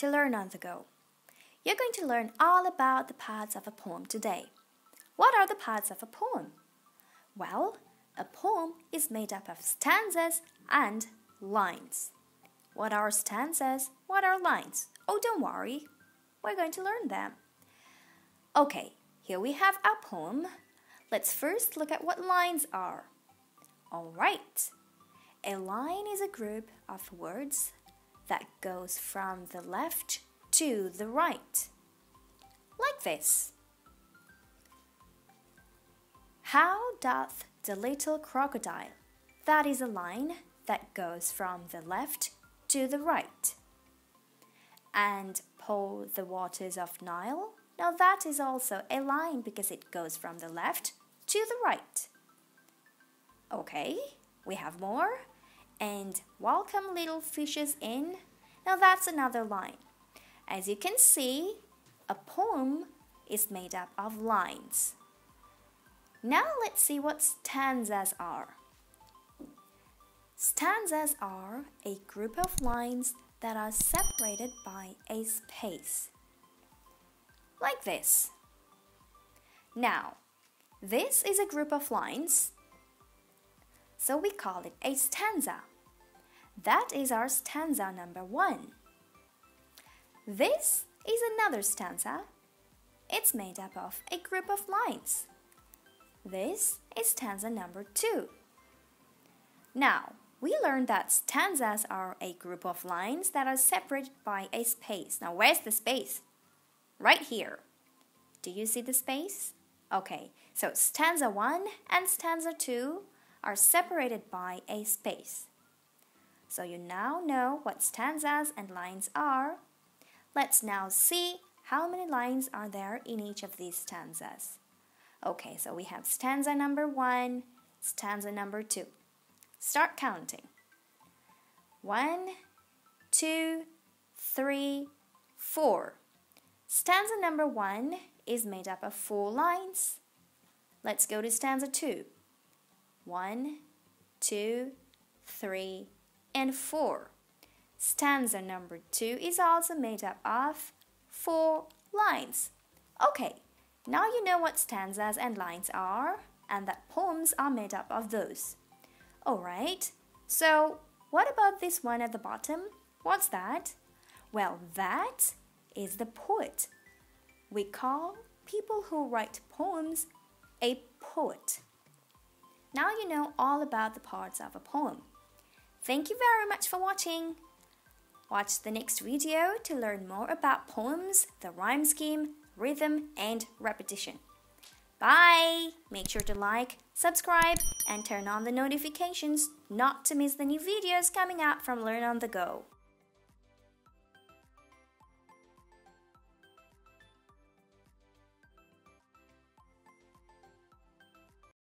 to Learn on the Go. You're going to learn all about the parts of a poem today. What are the parts of a poem? Well, a poem is made up of stanzas and lines. What are stanzas? What are lines? Oh, don't worry. We're going to learn them. Okay, here we have our poem. Let's first look at what lines are. All right. A line is a group of words that goes from the left to the right. Like this. How doth the little crocodile? That is a line that goes from the left to the right. And pour the waters of Nile? Now that is also a line because it goes from the left to the right. Okay, we have more. And welcome little fishes in. Now that's another line. As you can see, a poem is made up of lines. Now let's see what stanzas are. Stanzas are a group of lines that are separated by a space. Like this. Now, this is a group of lines, so we call it a stanza. That is our stanza number 1. This is another stanza. It's made up of a group of lines. This is stanza number 2. Now, we learned that stanzas are a group of lines that are separated by a space. Now, where's the space? Right here. Do you see the space? Okay, so stanza 1 and stanza 2 are separated by a space. So you now know what stanzas and lines are. Let's now see how many lines are there in each of these stanzas. Okay, so we have stanza number 1, stanza number 2. Start counting. 1, 2, 3, 4. Stanza number 1 is made up of 4 lines. Let's go to stanza 2. 1, 2, 3, and 4. Stanza number 2 is also made up of 4 lines. Okay, now you know what stanzas and lines are and that poems are made up of those. Alright, so what about this one at the bottom? What's that? Well, that is the poet. We call people who write poems a poet. Now you know all about the parts of a poem. Thank you very much for watching. Watch the next video to learn more about poems, the rhyme scheme, rhythm, and repetition. Bye! Make sure to like, subscribe, and turn on the notifications not to miss the new videos coming out from Learn on the Go.